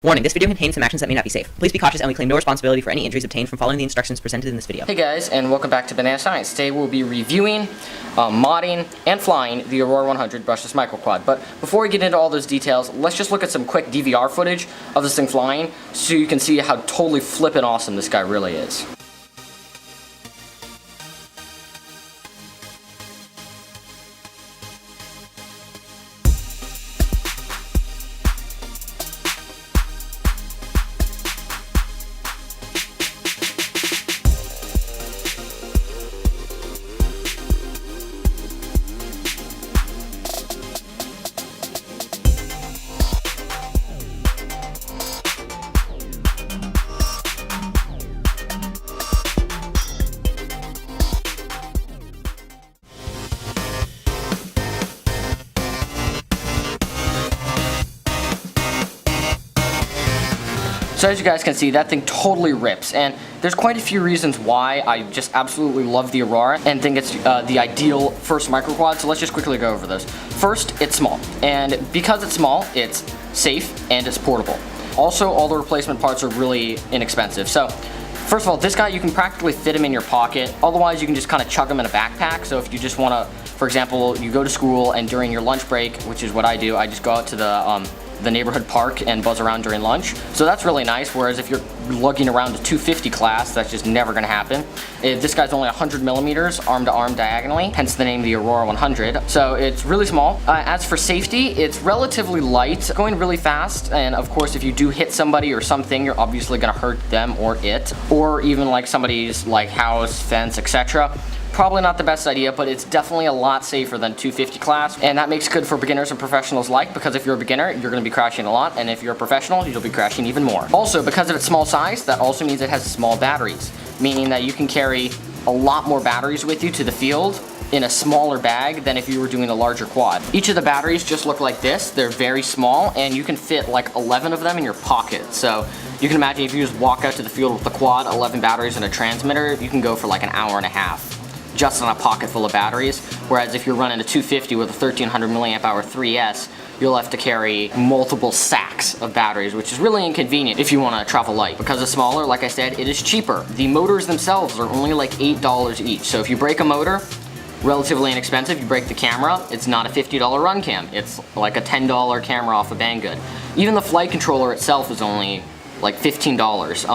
Warning, this video contains some actions that may not be safe. Please be cautious and we claim no responsibility for any injuries obtained from following the instructions presented in this video. Hey guys, and welcome back to Banana Science. Today we'll be reviewing, modding, and flying the Aurora 100 brushless microquad. But before we get into all those details, let's just look at some quick DVR footage of this thing flying so you can see how totally flippin' awesome this guy really is. So as you guys can see, that thing totally rips, and there's quite a few reasons why I just absolutely love the Aurora and think it's the ideal first microquad, so let's just quickly go over those. First, it's small, and because it's small, it's safe and it's portable. Also, all the replacement parts are really inexpensive. So first of all, this guy, you can practically fit him in your pocket. Otherwise, you can just kind of chuck him in a backpack. So if you just want to, for example, you go to school and during your lunch break, which is what I do, I just go out to the neighborhood park and buzz around during lunch. So that's really nice, whereas if you're lugging around a 250 class, that's just never gonna happen. This guy's only 100 millimeters, arm to arm diagonally, hence the name the Aurora 100. So it's really small. As for safety, it's relatively light, going really fast, and of course if you do hit somebody or something, you're obviously gonna hurt them or it, or even like somebody's like house, fence, etc. Probably not the best idea, but it's definitely a lot safer than 250 class, and that makes it good for beginners and professionals alike, because if you're a beginner, you're going to be crashing a lot, and if you're a professional, you'll be crashing even more. Also, because of its small size, that also means it has small batteries, meaning that you can carry a lot more batteries with you to the field in a smaller bag than if you were doing a larger quad. Each of the batteries just look like this. They're very small, and you can fit like 11 of them in your pocket. So you can imagine if you just walk out to the field with the quad, 11 batteries and a transmitter, you can go for like an hour and a half. Just on a pocket full of batteries, whereas if you're running a 250 with a 1300 milliamp hour 3S, you'll have to carry multiple sacks of batteries, which is really inconvenient if you want to travel light. Because it's smaller, like I said, it is cheaper. The motors themselves are only like $8 each, so if you break a motor, relatively inexpensive. You break the camera, it's not a $50 run cam, it's like a $10 camera off of Banggood. Even the flight controller itself is only like $15.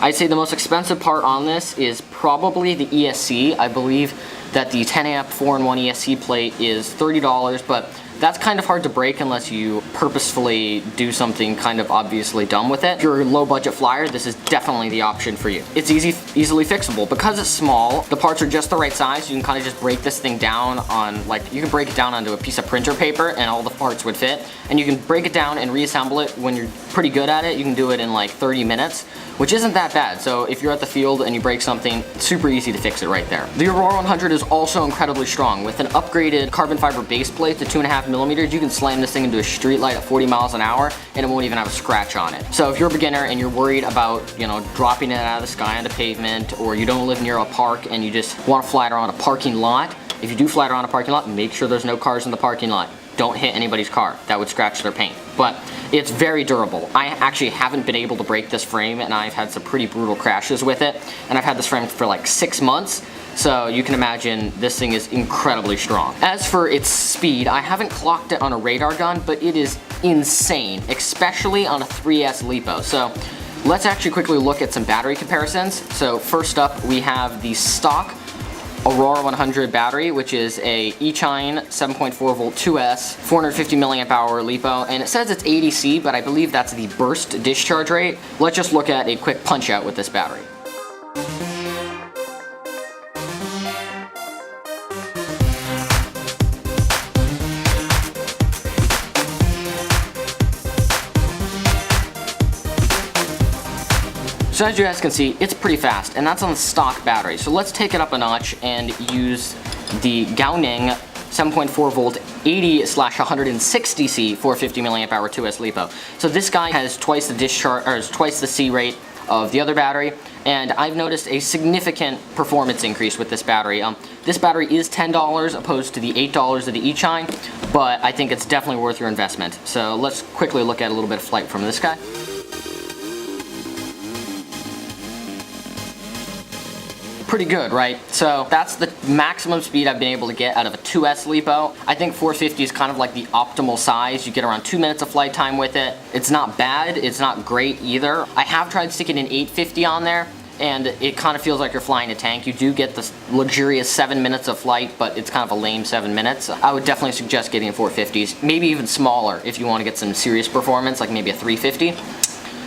I'd say the most expensive part on this is probably the ESC. I believe that the 10 amp 4-in-1 ESC plate is $30, but that's kind of hard to break unless you purposefully do something kind of obviously dumb with it. If you're a low budget flyer, this is definitely the option for you. It's easily fixable. Because it's small, the parts are just the right size. You can kind of just break this thing down on, like, you can break it down onto a piece of printer paper and all the parts would fit. And you can break it down and reassemble it when you're pretty good at it. You can do it in like 30 minutes, which isn't that bad. So if you're at the field and you break something, it's super easy to fix it right there. The Aurora 100 is also incredibly strong. With an upgraded carbon fiber base plate to 2.5 millimeters, you can slam this thing into a street light at 40 miles an hour and it won't even have a scratch on it. So if you're a beginner and you're worried about, you know, dropping it out of the sky onto pavement, or you don't live near a park and you just want to fly it around a parking lot, if you do fly it around a parking lot, make sure there's no cars in the parking lot. Don't hit anybody's car. That would scratch their paint. But it's very durable. I actually haven't been able to break this frame, and I've had some pretty brutal crashes with it. And I've had this frame for like 6 months. So you can imagine this thing is incredibly strong. As for its speed, I haven't clocked it on a radar gun, but it is insane, especially on a 3S LiPo. So let's actually quickly look at some battery comparisons. So first up, we have the stock Aurora 100 battery, which is a Eachine 7.4 volt 2S, 450 milliamp hour LiPo, and it says it's 80C, but I believe that's the burst discharge rate. Let's just look at a quick punch out with this battery. So as you guys can see, it's pretty fast, and that's on the stock battery. So let's take it up a notch and use the Gauning 7.4 volt 80/160C 450 milliamp hour 2S LiPo. So this guy has twice the discharge, or twice the C rate of the other battery, and I've noticed a significant performance increase with this battery. This battery is $10 opposed to the $8 of the Eachine, but I think it's definitely worth your investment. So let's quickly look at a little bit of flight from this guy. pretty good, right? So that's the maximum speed I've been able to get out of a 2S LiPo. I think 450 is kind of like the optimal size. You get around 2 minutes of flight time with it. It's not bad, it's not great either. I have tried sticking an 850 on there, and it kind of feels like you're flying a tank. You do get this luxurious 7 minutes of flight, but it's kind of a lame 7 minutes. I would definitely suggest getting a 450s, maybe even smaller if you want to get some serious performance, like maybe a 350.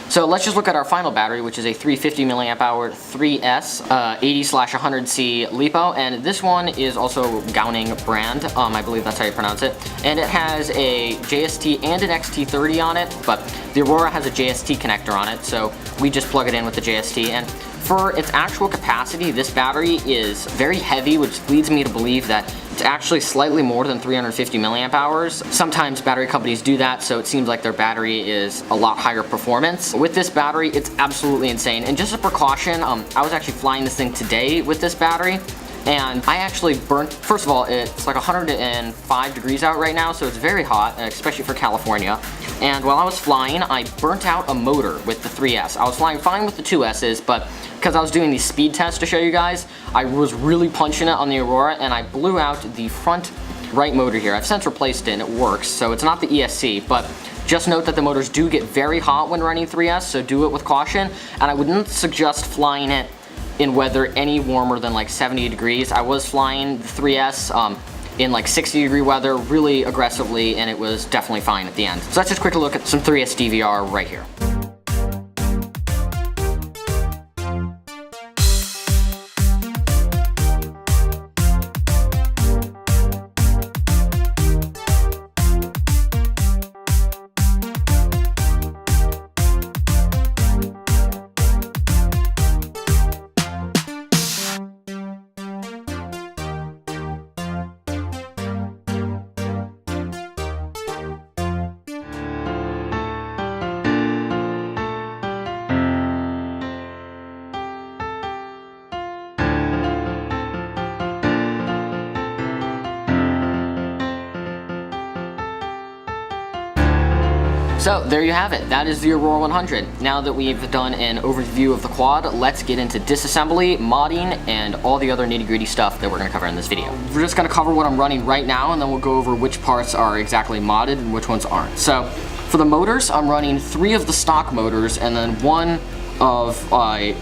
So let's just look at our final battery, which is a 350 milliamp hour 3S 80/100C LiPo, and this one is also Gowning brand. I believe that's how you pronounce it. And it has a JST and an XT30 on it, but the Aurora has a JST connector on it, so we just plug it in with the JST. And for its actual capacity, this battery is very heavy, which leads me to believe that it's actually slightly more than 350 milliamp hours. Sometimes battery companies do that, so it seems like their battery is a lot higher performance. With this battery, it's absolutely insane. And just a precaution, I was actually flying this thing today with this battery, and I actually burnt, first of all, it's like 105 degrees out right now, so it's very hot, especially for California. And while I was flying, I burnt out a motor with the 3S. I was flying fine with the 2Ss, but because I was doing these speed tests to show you guys, I was really punching it on the Aurora, and I blew out the front right motor here. I've since replaced it and it works, so it's not the ESC, but just note that the motors do get very hot when running 3S, so do it with caution, and I wouldn't suggest flying it in weather any warmer than like 70 degrees. I was flying the 3S in like 60-degree weather really aggressively, and it was definitely fine at the end. So let's just quickly look at some 3S DVR right here. So there you have it. That is the Aurora 100. Now that we've done an overview of the quad, let's get into disassembly, modding, and all the other nitty-gritty stuff that we're going to cover in this video. We're just going to cover what I'm running right now, and then we'll go over which parts are exactly modded and which ones aren't. So for the motors, I'm running 3 of the stock motors, and then one of,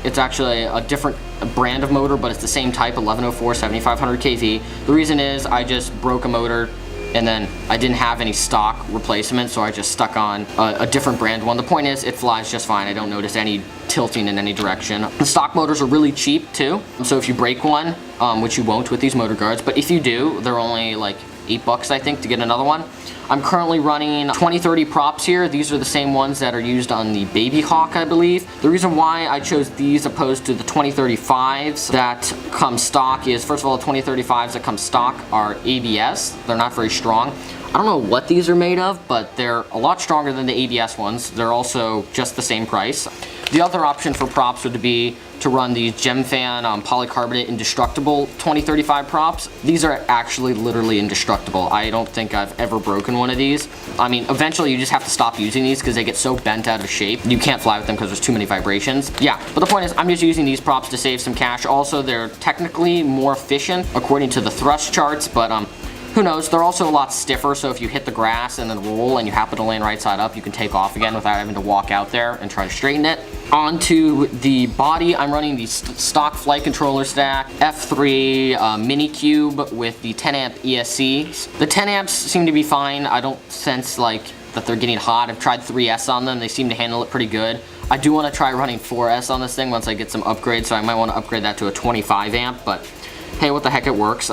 it's actually a different brand of motor, but it's the same type, 1104 7500 kV. The reason is I just broke a motor, and then I didn't have any stock replacement, so I just stuck on a different brand one. The point is, it flies just fine. I don't notice any tilting in any direction. The stock motors are really cheap too, so if you break one, which you won't with these motor guards, but if you do, they're only like $8 I think to get another one. I'm currently running 2030 props here. These are the same ones that are used on the Baby Hawk, I believe. The reason why I chose these opposed to the 2035s that come stock is, first of all, the 2035s that come stock are ABS. They're not very strong. I don't know what these are made of, but they're a lot stronger than the ABS ones. They're also just the same price. The other option for props would be to run these Gemfan polycarbonate indestructible 2035 props. These are actually literally indestructible. I don't think I've ever broken one of these. I mean, eventually you just have to stop using these because they get so bent out of shape. You can't fly with them because there's too many vibrations. Yeah, but the point is I'm just using these props to save some cash. Also, they're technically more efficient according to the thrust charts, but who knows, they're also a lot stiffer, so if you hit the grass and then roll and you happen to land right side up, you can take off again without having to walk out there and try to straighten it. Onto the body, I'm running the stock flight controller stack, F3 mini cube with the 10 amp ESC. The 10 amps seem to be fine. I don't sense like that they're getting hot. I've tried 3S on them. They seem to handle it pretty good. I do want to try running 4S on this thing once I get some upgrades, so I might want to upgrade that to a 25 amp, but hey, what the heck, it works.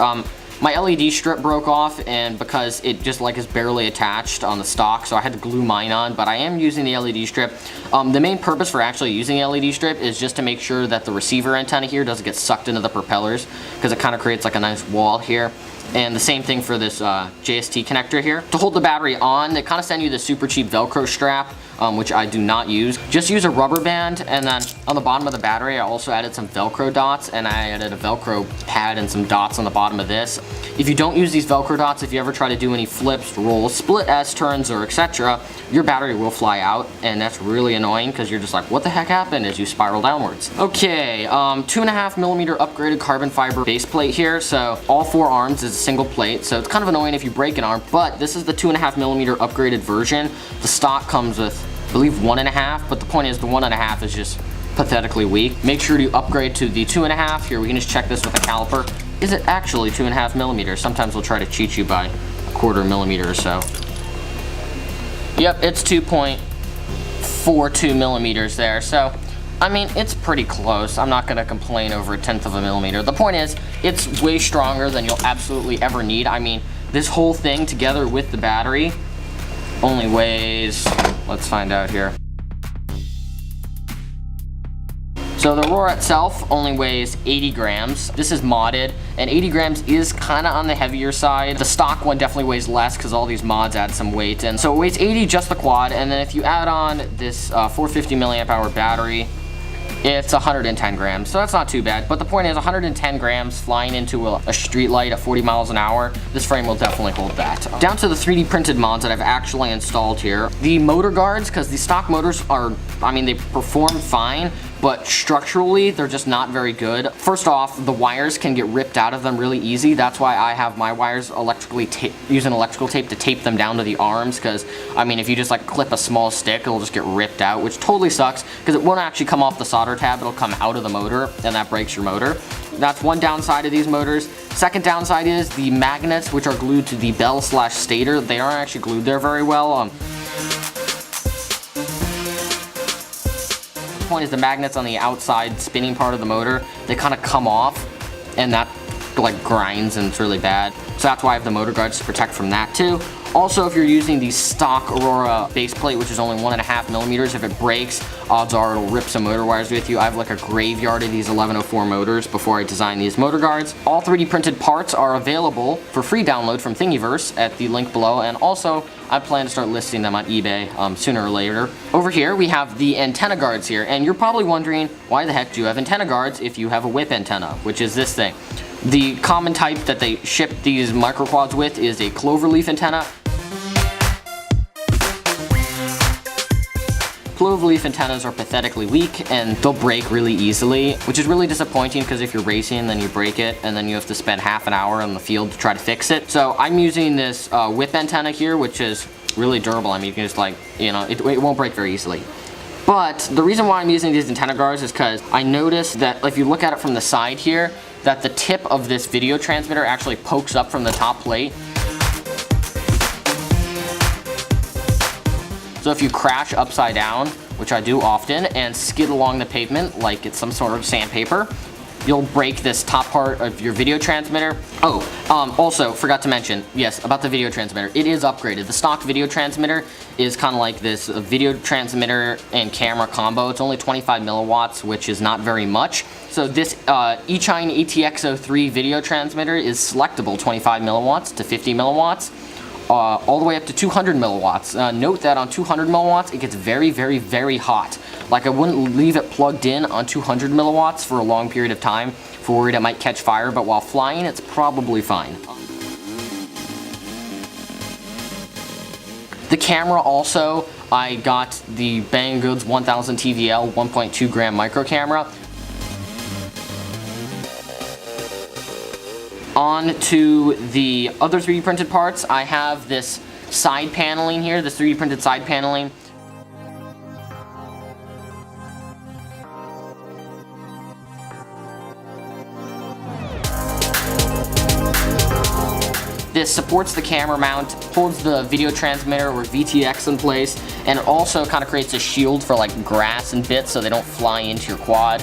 My LED strip broke off, and because it just like is barely attached on the stock, so I had to glue mine on, but I am using the LED strip. The main purpose for actually using the LED strip is just to make sure that the receiver antenna here doesn't get sucked into the propellers, because it kind of creates like a nice wall here. And the same thing for this JST connector here. To hold the battery on, they kind of send you the super cheap Velcro strap, which I do not use. Just use a rubber band, and then on the bottom of the battery, I also added some Velcro dots, and I added a Velcro pad and some dots on the bottom of this. If you don't use these Velcro dots, if you ever try to do any flips, rolls, split S-turns, or etc., your battery will fly out, and that's really annoying because you're just like, what the heck happened, as you spiral downwards. Okay, 2.5mm upgraded carbon fiber base plate here. So all 4 arms is a single plate, so it's kind of annoying if you break an arm, but this is the 2.5mm upgraded version. The stock comes with, I believe, 1.5, but the point is the 1.5 is just pathetically weak. Make sure to upgrade to the 2.5. Here, we can just check this with a caliper. Is it actually 2.5mm? Sometimes they'll try to cheat you by 1/4 millimeter or so. Yep, it's 2.42 millimeters there. So, I mean, it's pretty close. I'm not gonna complain over 1/10 of a millimeter. The point is, it's way stronger than you'll absolutely ever need. I mean, this whole thing together with the battery only weighs, let's find out here. So the Aurora itself only weighs 80 grams. This is modded, and 80 grams is kind of on the heavier side. The stock one definitely weighs less because all these mods add some weight. And so it weighs 80 just the quad, and then if you add on this 450 milliamp hour battery, it's 110 grams, so that's not too bad. But the point is, 110 grams flying into a street light at 40 miles an hour, this frame will definitely hold that. Down to the 3D printed mods that I've actually installed here. The motor guards, because the stock motors are, I mean, they perform fine, but structurally, they're just not very good. First off, the wires can get ripped out of them really easy. That's why I have my wires using electrical tape to tape them down to the arms, because, I mean, if you just like clip a small stick, it'll just get ripped out, which totally sucks, because it won't actually come off the solder tab, it'll come out of the motor, and that breaks your motor. That's one downside of these motors. Second downside is the magnets, which are glued to the bell/stator. They aren't actually glued there very well. Point is, the magnets on the outside spinning part of the motor, they kind of come off, and that like grinds, and it's really bad. So that's why I have the motor guards to protect from that too. Also, if you're using the stock Aurora base plate, which is only 1.5 millimeters, if it breaks, odds are it'll rip some motor wires with you. I have like a graveyard of these 1104 motors before I designed these motor guards. All 3D printed parts are available for free download from Thingiverse at the link below, and also I plan to start listing them on eBay sooner or later. Over here, we have the antenna guards here, and you're probably wondering, why the heck do you have antenna guards if you have a whip antenna, which is this thing. The common type that they ship these microquads with is a cloverleaf antenna. Cloverleaf antennas are pathetically weak, and they'll break really easily, which is really disappointing because if you're racing, then you break it, and then you have to spend half an hour on the field to try to fix it. So I'm using this whip antenna here, which is really durable. I mean, you can just like, you know, it won't break very easily. But the reason why I'm using these antenna guards is because I noticed that if you look at it from the side here, that the tip of this video transmitter actually pokes up from the top plate. So if you crash upside down, which I do often, and skid along the pavement like it's some sort of sandpaper, you'll break this top part of your video transmitter. Also forgot to mention, yes, about the video transmitter. It is upgraded. The stock video transmitter is kind of like this video transmitter and camera combo. It's only 25 milliwatts, which is not very much. So this Eachine ATX03 video transmitter is selectable 25 milliwatts to 50 milliwatts. All the way up to 200 milliwatts. Note that on 200 milliwatts, it gets very, very, very hot. Like, I wouldn't leave it plugged in on 200 milliwatts for a long period of time for worried it might catch fire, but while flying, it's probably fine. The camera also, I got the Banggood's 1000 TVL 1.2 gram micro camera. On to the other 3D printed parts, I have this side paneling here, this 3D printed side paneling. This supports the camera mount, holds the video transmitter or VTX in place, and it also kind of creates a shield for like grass and bits so they don't fly into your quad.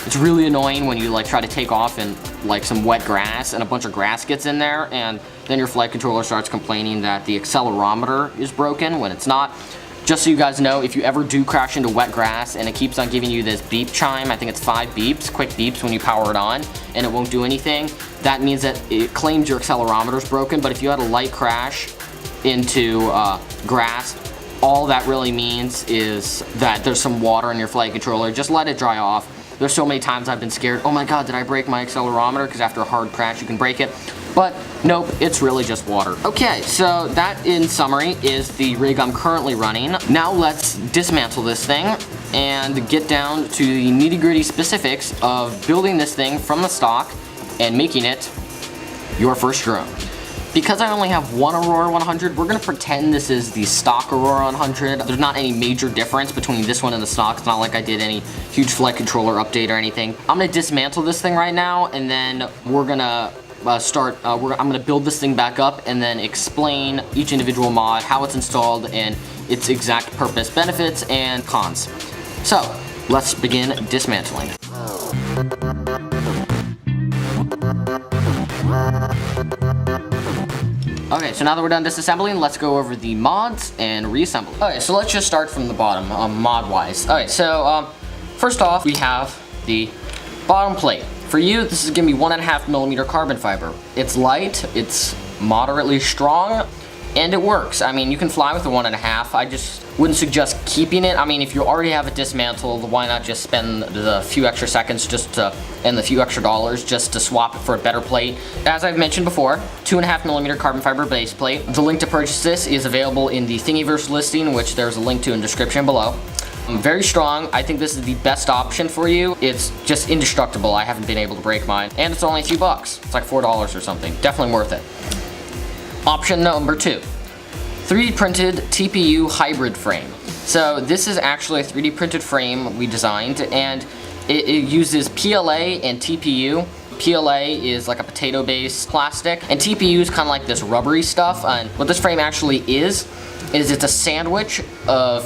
It's really annoying when you like try to take off in like some wet grass and a bunch of grass gets in there, and then your flight controller starts complaining that the accelerometer is broken when it's not. Just so you guys know, if you ever do crash into wet grass and it keeps on giving you this beep chime, I think it's 5 beeps, quick beeps when you power it on, and it won't do anything, that means that it claims your accelerometer's broken. But if you had a light crash into grass, all that really means is that there's some water in your flight controller. Just let it dry off. There's so many times I've been scared, oh my god, did I break my accelerometer? Because after a hard crash you can break it. But nope, it's really just water. Okay, so that in summary is the rig I'm currently running. Now let's dismantle this thing and get down to the nitty-gritty specifics of building this thing from the stock and making it your first drone. Because I only have one Aurora 100, we're gonna pretend this is the stock Aurora 100. There's not any major difference between this one and the stock. It's not like I did any huge flight controller update or anything. I'm gonna dismantle this thing right now, and then we're gonna I'm gonna build this thing back up and then explain each individual mod, how it's installed, and its exact purpose, benefits, and cons. So, let's begin dismantling. Okay, so now that we're done disassembling, let's go over the mods and reassemble. Okay, so let's just start from the bottom, mod-wise. Okay, so first off, we have the bottom plate. For you, this is gonna be 1.5mm carbon fiber. It's light, it's moderately strong, and it works. I mean, you can fly with the 1.5. I just wouldn't suggest keeping it. I mean, if you already have it dismantled, why not just spend the few extra seconds and the few extra dollars just to swap it for a better plate? As I've mentioned before, 2.5mm carbon fiber base plate. The link to purchase this is available in the Thingiverse listing, which there's a link to in the description below. Very strong. I think this is the best option for you. It's just indestructible. I haven't been able to break mine, and it's only a few bucks. It's like $4 or something. Definitely worth it. Option number 2, 3D printed TPU hybrid frame. So this is actually a 3D printed frame we designed, and it uses PLA and TPU. PLA is like a potato-based plastic, and TPU is kind of like this rubbery stuff. And what this frame actually is it's a sandwich of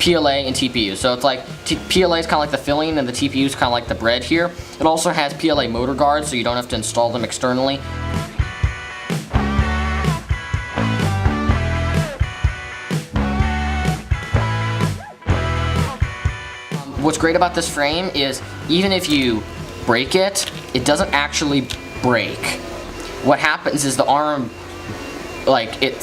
PLA and TPU. So it's like PLA is kind of like the filling, and the TPU is kind of like the bread here. It also has PLA motor guards, so you don't have to install them externally. What's great about this frame is even if you break it, it doesn't actually break. What happens is the arm, like it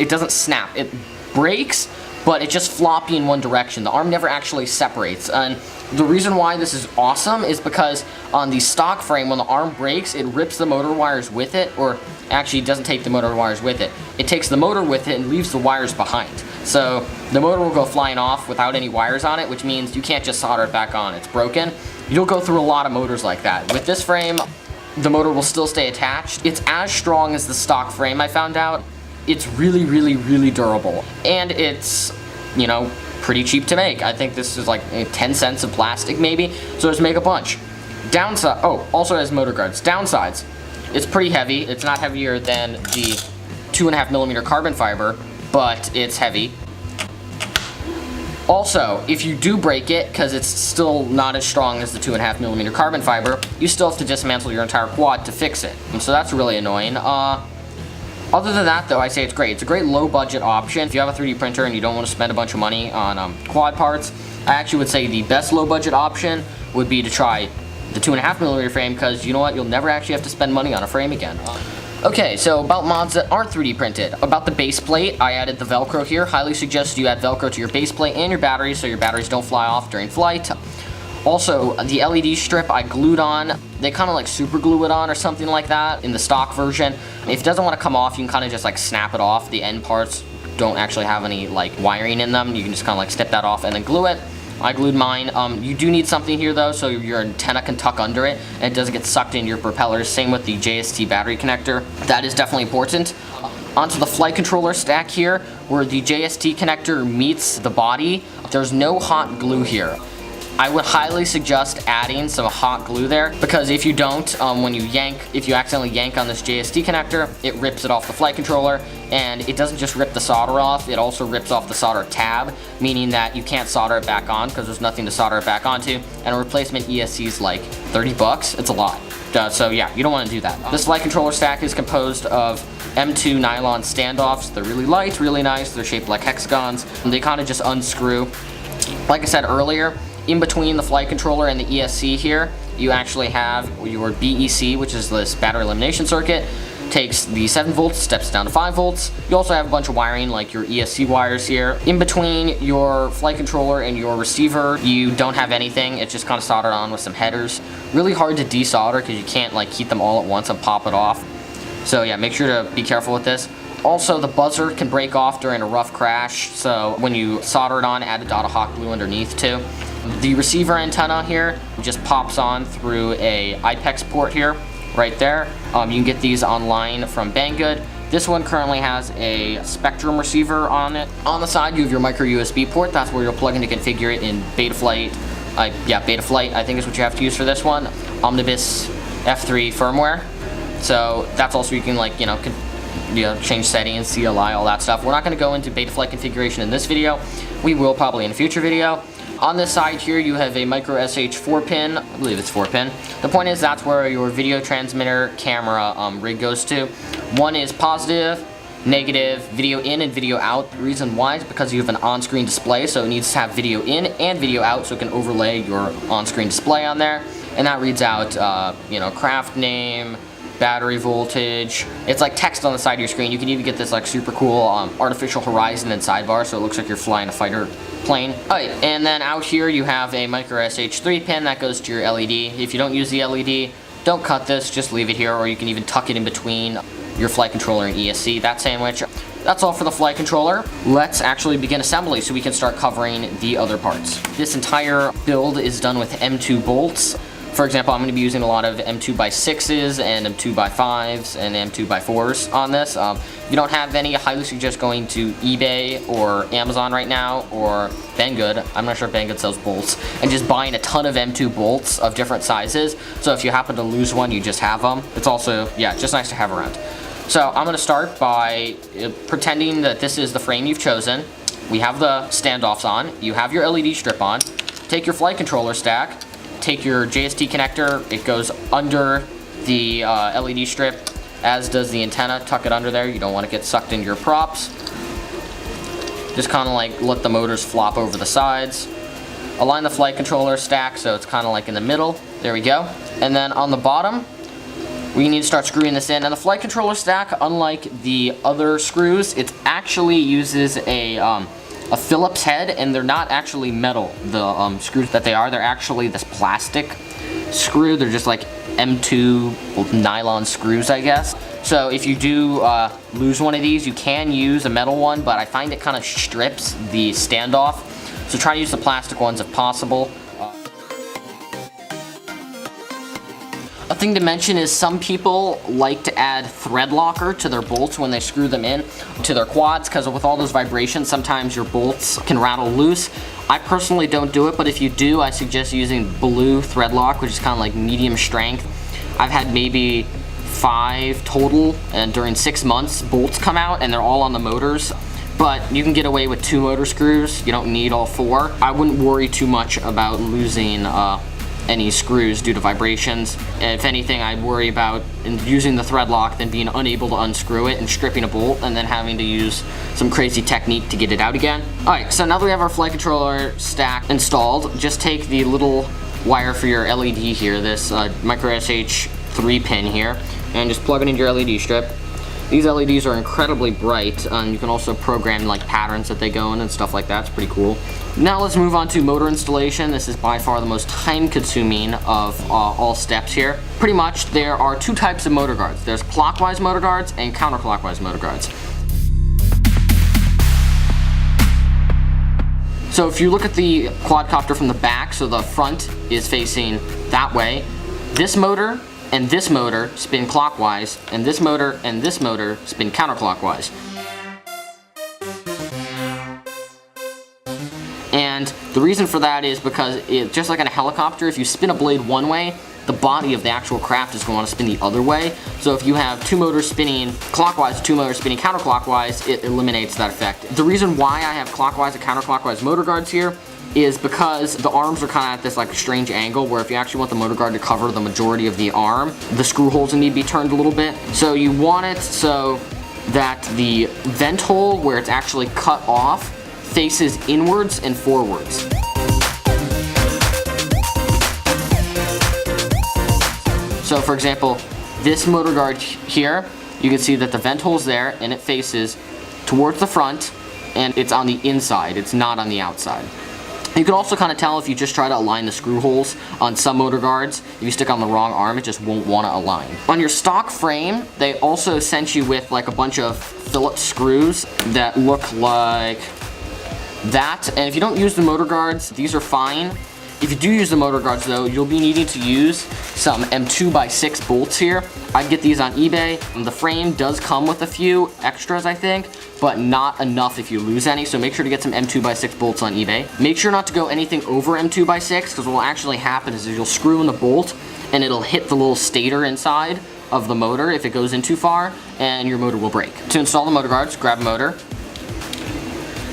doesn't snap. It breaks, but it's just floppy in one direction. The arm never actually separates. And the reason why this is awesome is because on the stock frame, when the arm breaks, it rips the motor wires with it, or actually it doesn't take the motor wires with it. It takes the motor with it and leaves the wires behind. So the motor will go flying off without any wires on it, which means you can't just solder it back on. It's broken. You'll go through a lot of motors like that. With this frame, the motor will still stay attached. It's as strong as the stock frame, I found out. It's really, really, really durable. And it's, you know, pretty cheap to make. I think this is like 10 cents of plastic maybe, so just make a bunch. Downside, oh, also has motor guards. Downsides, it's pretty heavy. It's not heavier than the 2.5mm carbon fiber, but it's heavy. Also, if you do break it, because it's still not as strong as the 2.5mm carbon fiber, you still have to dismantle your entire quad to fix it. And so that's really annoying. Other than that, though, I say it's great. It's a great low-budget option. If you have a 3D printer and you don't want to spend a bunch of money on quad parts, I actually would say the best low-budget option would be to try the 2.5mm frame, because you know what? You'll never actually have to spend money on a frame again. Okay, so about mods that aren't 3D printed. About the base plate, I added the Velcro here. Highly suggest you add Velcro to your base plate and your batteries so your batteries don't fly off during flight. Also, the LED strip I glued on. They kind of like super glue it on or something like that in the stock version. If it doesn't want to come off, you can kind of just like snap it off. The end parts don't actually have any like wiring in them. You can just kind of like snip that off and then glue it. I glued mine. You do need something here though, so your antenna can tuck under it and it doesn't get sucked into your propellers. Same with the JST battery connector. That is definitely important. Onto the flight controller stack here, where the JST connector meets the body, there's no hot glue here. I would highly suggest adding some hot glue there, because if you don't, if you accidentally yank on this JST connector, it rips it off the flight controller, and it doesn't just rip the solder off, it also rips off the solder tab, meaning that you can't solder it back on because there's nothing to solder it back onto, and a replacement ESC is like 30 bucks, it's a lot. So yeah, you don't want to do that. This flight controller stack is composed of M2 nylon standoffs. They're really light, really nice. They're shaped like hexagons, and they kind of just unscrew. Like I said earlier, in between the flight controller and the ESC here, you actually have your BEC, which is this battery elimination circuit. Takes the 7 volts, steps down to 5 volts. You also have a bunch of wiring like your ESC wires here. In between your flight controller and your receiver, you don't have anything. It's just kind of soldered on with some headers. Really hard to desolder because you can't like heat them all at once and pop it off. So yeah, make sure to be careful with this. Also, the buzzer can break off during a rough crash, so when you solder it on, add a dot of hot glue underneath too. The receiver antenna here just pops on through a IPEX port here, right there. You can get these online from Banggood. This one currently has a Spectrum receiver on it. On the side, you have your micro USB port. That's where you'll plug in to configure it in Betaflight. Betaflight, I think is what you have to use for this one. Omnibus F3 firmware. So that's also you can change settings, CLI, all that stuff. We're not going to go into Betaflight configuration in this video. We will probably in a future video. On this side here, you have a micro SH 4-pin. I believe it's 4-pin. The point is that's where your video transmitter camera rig goes to. One is positive, negative, video in and video out. The reason why is because you have an on-screen display, so it needs to have video in and video out so it can overlay your on-screen display on there. And that reads out, craft name, battery voltage. It's like text on the side of your screen. You can even get this like super cool artificial horizon and sidebar, so it looks like you're flying a fighter plane. Alright, and then out here you have a micro SH 3 pin that goes to your LED. If you don't use the LED, don't cut this, just leave it here, or you can even tuck it in between your flight controller and ESC, that sandwich. That's all for the flight controller. Let's actually begin assembly so we can start covering the other parts. This entire build is done with M2 bolts. For example, I'm going to be using a lot of M2x6s and M2x5s and M2x4s on this. If you don't have any, I highly suggest going to eBay or Amazon right now, or Banggood. I'm not sure if Banggood sells bolts, and just buying a ton of M2 bolts of different sizes. So if you happen to lose one, you just have them. It's also, just nice to have around. So I'm going to start by pretending that this is the frame you've chosen. We have the standoffs on. You have your LED strip on. Take your flight controller stack. Take your JST connector, it goes under the LED strip, as does the antenna. Tuck it under there, you don't want to get sucked into your props. Just kind of like let the motors flop over the sides. Align the flight controller stack so it's kind of like in the middle. There we go. And then on the bottom, we need to start screwing this in. And the flight controller stack, unlike the other screws, it actually uses a Phillips head, and they're not actually metal, the screws that they are. They're actually this plastic screw. They're just like M2 nylon screws, I guess. So if you do lose one of these, you can use a metal one, but I find it kind of strips the standoff. So try to use the plastic ones if possible. A thing to mention is some people like to add thread locker to their bolts when they screw them in to their quads, because with all those vibrations, sometimes your bolts can rattle loose. I personally don't do it, but if you do, I suggest using blue thread lock, which is kind of like medium strength. I've had maybe 5 total, and during 6 months, bolts come out, and they're all on the motors. But you can get away with 2 motor screws. You don't need all 4. I wouldn't worry too much about losing any screws due to vibrations. If anything, I'd worry about using the thread lock, then being unable to unscrew it and stripping a bolt, and then having to use some crazy technique to get it out again. Alright, so now that we have our flight controller stack installed, just take the little wire for your LED here, this micro SH 3 pin here, and just plug it into your LED strip. These LEDs are incredibly bright, and you can also program like patterns that they go in and stuff like that. It's pretty cool. Now let's move on to motor installation. This is by far the most time-consuming of all steps here. Pretty much there are 2 types of motor guards. There's clockwise motor guards and counterclockwise motor guards. So if you look at the quadcopter from the back, so the front is facing that way, this motor and this motor spin clockwise, and this motor and this motor spin counterclockwise. And the reason for that is because just like in a helicopter, if you spin a blade one way, the body of the actual craft is going to spin the other way. So if you have 2 motors spinning clockwise, 2 motors spinning counterclockwise, it eliminates that effect. The reason why I have clockwise and counterclockwise motor guards here is because the arms are kind of at this like strange angle where if you actually want the motor guard to cover the majority of the arm, the screw holes need to be turned a little bit. So you want it so that the vent hole where it's actually cut off faces inwards and forwards. So for example, this motor guard here, you can see that the vent hole's there and it faces towards the front and it's on the inside, it's not on the outside. You can also kind of tell if you just try to align the screw holes on some motor guards. If you stick on the wrong arm, it just won't want to align. On your stock frame, they also sent you with like a bunch of Phillips screws that look like that. And if you don't use the motor guards, these are fine. If you do use the motor guards though, you'll be needing to use some M2x6 bolts here. I'd get these on eBay. The frame does come with a few extras, I think, but not enough if you lose any, so make sure to get some M2x6 bolts on eBay. Make sure not to go anything over M2x6, because what will actually happen is you'll screw in the bolt and it'll hit the little stator inside of the motor if it goes in too far, and your motor will break. To install the motor guards, grab a motor,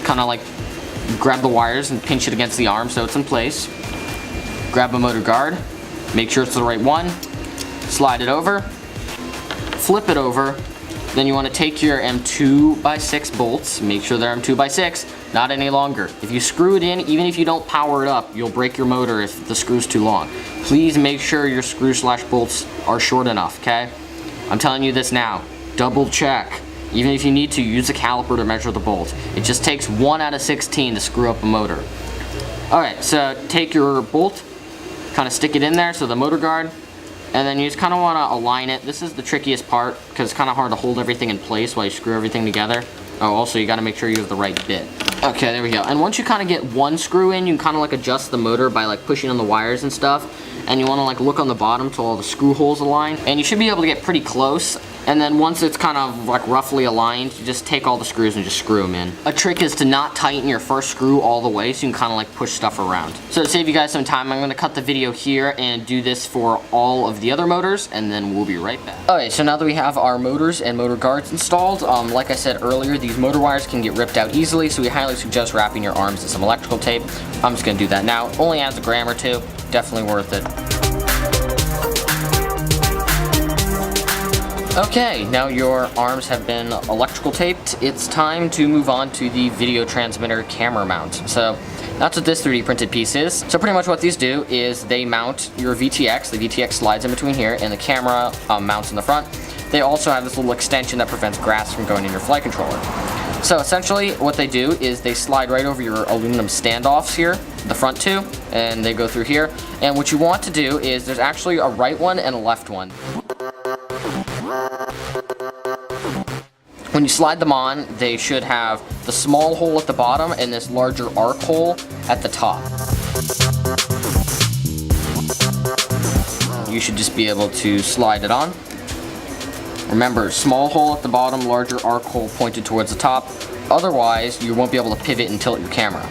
kind of like grab the wires and pinch it against the arm so it's in place. Grab a motor guard, make sure it's the right one, slide it over, flip it over, then you want to take your M2x6 bolts, make sure they're M2x6, not any longer. If you screw it in, even if you don't power it up, you'll break your motor if the screw's too long. Please make sure your screw/bolts are short enough, okay? I'm telling you this now, double check. Even if you need to, use a caliper to measure the bolt. It just takes 1 out of 16 to screw up a motor. Alright, so take your bolt, kind of stick it in there, so the motor guard, and then you just kind of want to align it. This is the trickiest part because it's kind of hard to hold everything in place while you screw everything together. Oh, also you got to make sure you have the right bit. Okay, there we go. And once you kind of get one screw in, you can kind of like adjust the motor by like pushing on the wires and stuff. And you want to like look on the bottom till all the screw holes align. And you should be able to get pretty close. And then once it's kind of like roughly aligned, you just take all the screws and just screw them in. A trick is to not tighten your first screw all the way so you can kind of like push stuff around. So to save you guys some time, I'm going to cut the video here and do this for all of the other motors, and then we'll be right back. Okay, so now that we have our motors and motor guards installed, like I said earlier, these motor wires can get ripped out easily, so we highly suggest wrapping your arms in some electrical tape. I'm just going to do that now. Only adds a gram or two. Definitely worth it. Okay, now your arms have been electrical taped. It's time to move on to the video transmitter camera mount. So that's what this 3D printed piece is. So pretty much what these do is they mount your VTX. The VTX slides in between here, and the camera mounts in the front. They also have this little extension that prevents grass from going in your flight controller. So essentially what they do is they slide right over your aluminum standoffs here, the front two, and they go through here. And what you want to do is there's actually a right one and a left one. When you slide them on, they should have the small hole at the bottom and this larger arc hole at the top. You should just be able to slide it on. Remember, small hole at the bottom, larger arc hole pointed towards the top. Otherwise, you won't be able to pivot and tilt your camera.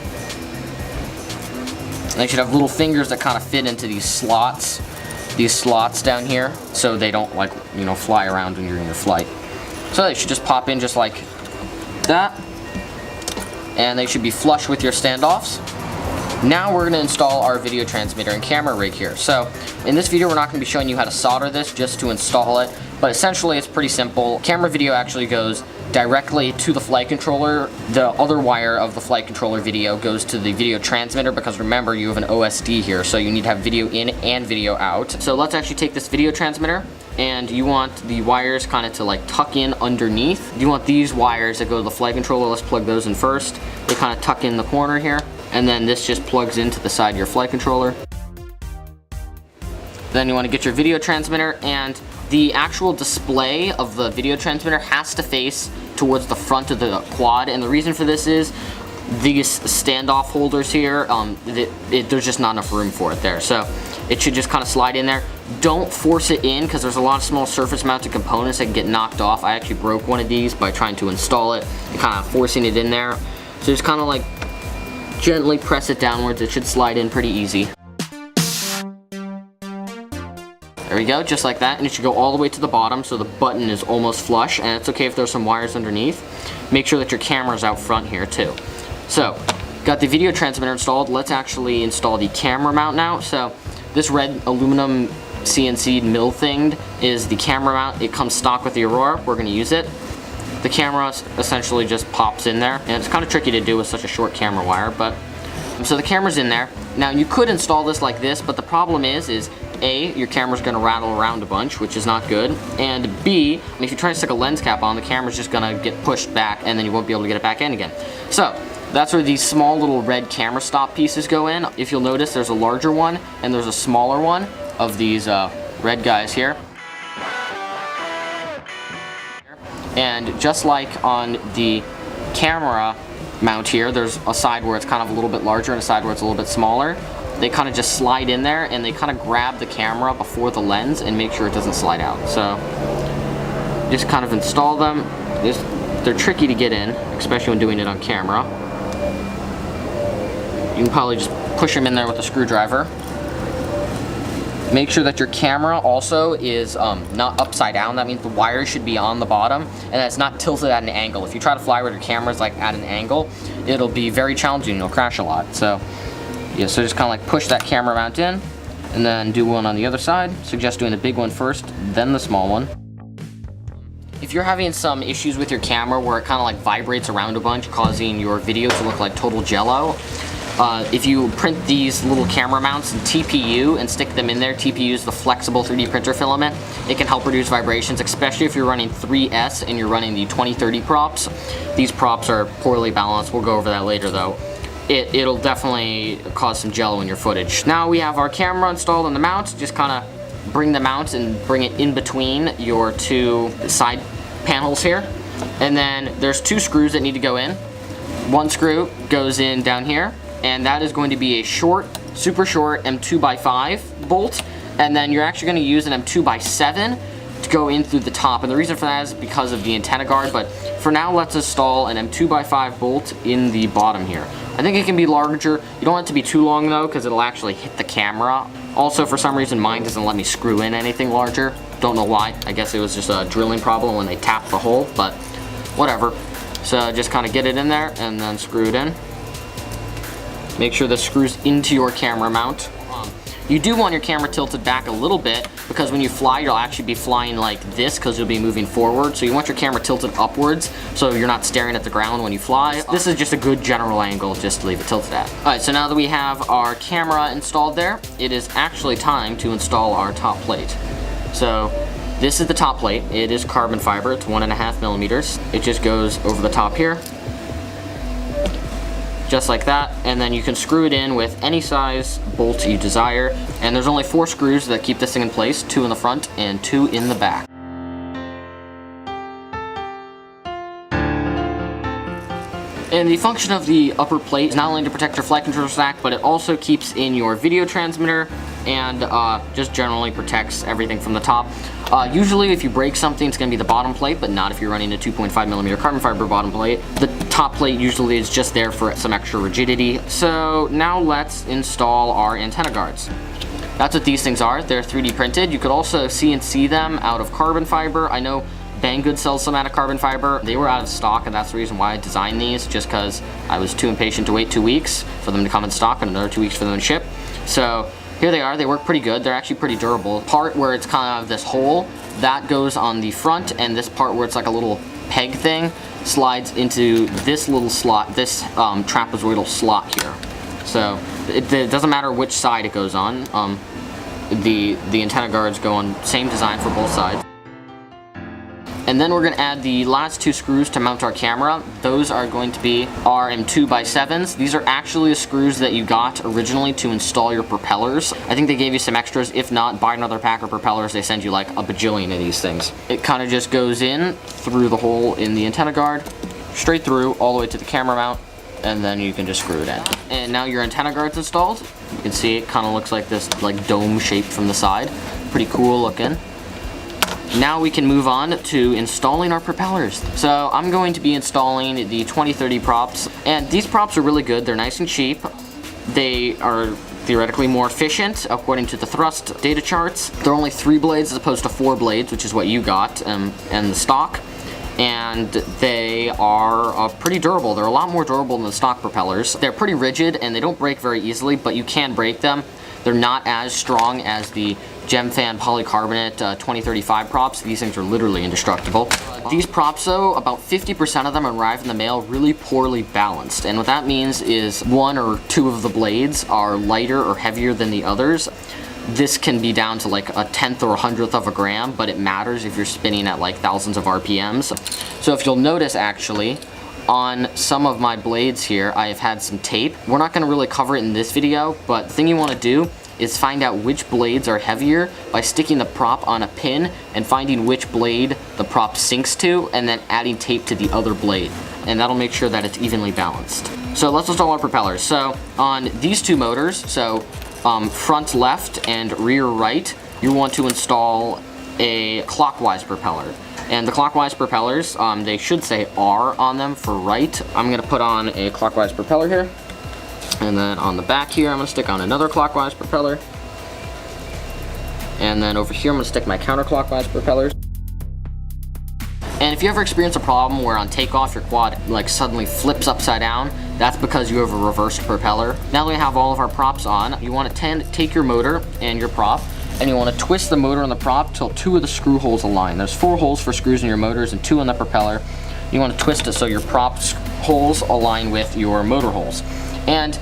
And they should have little fingers that kind of fit into these slots down here, so they don't like, fly around when you're in your flight. So they should just pop in just like that, and they should be flush with your standoffs. Now we're going to install our video transmitter and camera rig here. So in this video we're not going to be showing you how to solder this, just to install it, but essentially it's pretty simple. Camera video actually goes directly to the flight controller. The other wire of the flight controller video goes to the video transmitter, because remember, you have an OSD here, so you need to have video in and video out. So let's actually take this video transmitter, and you want the wires kind of to like tuck in underneath. You want these wires that go to the flight controller, let's plug those in first. They kind of tuck in the corner here, and then this just plugs into the side of your flight controller. Then you want to get your video transmitter, and the actual display of the video transmitter has to face towards the front of the quad, and the reason for this is these standoff holders here, there's just not enough room for it there, so it should just kind of slide in there. Don't force it in, because there's a lot of small surface mounted components that can get knocked off. I actually broke one of these by trying to install it and kind of forcing it in there. So just kind of like gently press it downwards. It should slide in pretty easy. There we go, just like that, and it should go all the way to the bottom so the button is almost flush, and it's okay if there's some wires underneath. Make sure that your camera's out front here too. So, Got the video transmitter installed. Let's actually install the camera mount now. So this red aluminum CNC mill thing is the camera mount. It comes stock with the Aurora. We're going to use it. The camera essentially just pops in there, and it's kind of tricky to do with such a short camera wire, but so the camera's in there. Now you could install this like this, but the problem is A, your camera's going to rattle around a bunch, which is not good, and B, if you try to stick a lens cap on, the camera's just going to get pushed back and then you won't be able to get it back in again. So that's where these small little red camera stop pieces go in. If you'll notice, there's a larger one and there's a smaller one of these red guys here. And just like on the camera mount here, there's a side where it's kind of a little bit larger and a side where it's a little bit smaller. They kind of just slide in there and they kind of grab the camera before the lens and make sure it doesn't slide out. So just kind of install them. They're tricky to get in, especially when doing it on camera. You can probably just push them in there with a screwdriver. Make sure that your camera also is not upside down. That means the wire should be on the bottom and that it's not tilted at an angle. If you try to fly with your camera's like at an angle, it'll be very challenging. You'll crash a lot. So yeah, so just kind of like push that camera mount in and then do one on the other side. Suggest doing the big one first, then the small one. If you're having some issues with your camera where it kind of like vibrates around a bunch, causing your video to look like total jello, if you print these little camera mounts in TPU and stick them in there, TPU is the flexible 3D printer filament. It can help reduce vibrations, especially if you're running 3S and you're running the 2030 props. These props are poorly balanced. We'll go over that later though. It'll definitely cause some jello in your footage. Now we have our camera installed on the mount. Just kind of bring the mount and bring it in between your two side panels here. And then there's two screws that need to go in. One screw goes in down here, and that is going to be a short, super short M2x5 bolt, and then you're actually going to use an M2x7 to go in through the top, and the reason for that is because of the antenna guard, but for now let's install an M2x5 bolt in the bottom here. I think it can be larger. You don't want it to be too long though, because it'll actually hit the camera. Also, for some reason mine doesn't let me screw in anything larger. Don't know why. I guess it was just a drilling problem when they tapped the hole, but whatever. So just kind of get it in there and then screw it in. Make sure this screws into your camera mount. You do want your camera tilted back a little bit because when you fly, you'll actually be flying like this because you'll be moving forward. So you want your camera tilted upwards so you're not staring at the ground when you fly. This is just a good general angle just to leave it tilted at. Alright, so now that we have our camera installed there, it is actually time to install our top plate. So this is the top plate. It is carbon fiber. It's 1.5 millimeters. It just goes over the top here. Just like that, and then you can screw it in with any size bolt you desire, and there's only 4 screws that keep this thing in place, 2 in the front and 2 in the back. And the function of the upper plate is not only to protect your flight control stack, but it also keeps in your video transmitter and just generally protects everything from the top. Usually if you break something, it's going to be the bottom plate, but not if you're running a 2.5 millimeter carbon fiber bottom plate. The top plate usually is just there for some extra rigidity. So now let's install our antenna guards. That's what these things are. They're 3D printed. You could also CNC them out of carbon fiber. I know Banggood sells some out of carbon fiber. They were out of stock, and that's the reason why I designed these, just because I was too impatient to wait 2 weeks for them to come in stock and another 2 weeks for them to ship. So here they are. They work pretty good. They're actually pretty durable. Part where it's kind of this hole, that goes on the front, and this part where it's like a little peg thing slides into this little slot, this trapezoidal slot here. So it doesn't matter which side it goes on. The antenna guards go on same design for both sides. And then we're going to add the last 2 screws to mount our camera. Those are going to be our M2x7s. These are actually the screws that you got originally to install your propellers. I think they gave you some extras. If not, buy another pack of propellers. They send you like a bajillion of these things. It kind of just goes in through the hole in the antenna guard, straight through all the way to the camera mount, and then you can just screw it in. And now your antenna guard's installed. You can see it kind of looks like this like dome shape from the side. Pretty cool looking. Now we can move on to installing our propellers. So I'm going to be installing the 2030 props, and these props are really good. They're nice and cheap. They are theoretically more efficient according to the thrust data charts. They're only 3 blades as opposed to 4 blades, which is what you got and the stock. and they are pretty durable. They're a lot more durable than the stock propellers. They're pretty rigid and they don't break very easily, but you can break them. They're not as strong as the Gemfan polycarbonate 2035 props. These things are literally indestructible. These props though, about 50% of them arrive in the mail really poorly balanced. And what that means is one or two of the blades are lighter or heavier than the others. This can be down to like a 10th or 100th of a gram, but it matters if you're spinning at like thousands of RPMs. So if you'll notice actually, on some of my blades here, I have had some tape. We're not gonna really cover it in this video, but the thing you wanna do is find out which blades are heavier by sticking the prop on a pin and finding which blade the prop sinks to, and then adding tape to the other blade. And that'll make sure that it's evenly balanced. So let's install our propellers. So on these two motors, so front left and rear right, you want to install a clockwise propeller. And the clockwise propellers, they should say R on them for right. I'm gonna put on a clockwise propeller here. And then on the back here, I'm gonna stick on another clockwise propeller. And then over here, I'm gonna stick my counterclockwise propellers. And if you ever experience a problem where on takeoff your quad like suddenly flips upside down, that's because you have a reversed propeller. Now that we have all of our props on, you want to take your motor and your prop, and you want to twist the motor and the prop till two of the screw holes align. There's 4 holes for screws in your motors and 2 in the propeller. You want to twist it so your prop holes align with your motor holes. And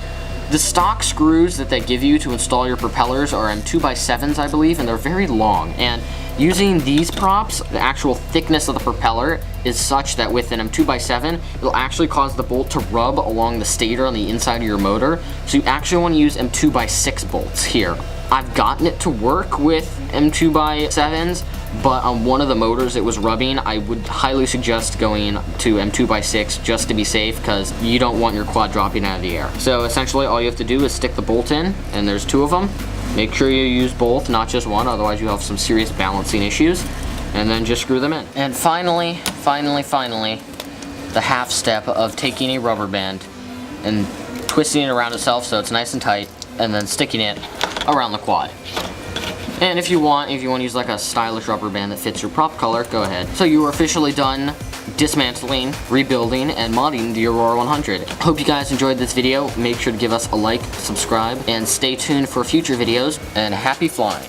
the stock screws that they give you to install your propellers are M2x7s, I believe, and they're very long. And using these props, the actual thickness of the propeller is such that with an M2x7, it'll actually cause the bolt to rub along the stator on the inside of your motor. So you actually want to use M2x6 bolts here. I've gotten it to work with M2x7s, but on one of the motors it was rubbing. I would highly suggest going to M2x6 just to be safe, because you don't want your quad dropping out of the air. So essentially all you have to do is stick the bolt in, and there's 2 of them. Make sure you use both, not just one, otherwise you have some serious balancing issues. And then just screw them in. And finally, the half step of taking a rubber band and twisting it around itself so it's nice and tight, and then sticking it around the quad. And if you want to use like a stylish rubber band that fits your prop color, go ahead. So you are officially done dismantling, rebuilding, and modding the Aurora 100. Hope you guys enjoyed this video. Make sure to give us a like, subscribe, and stay tuned for future videos, and happy flying.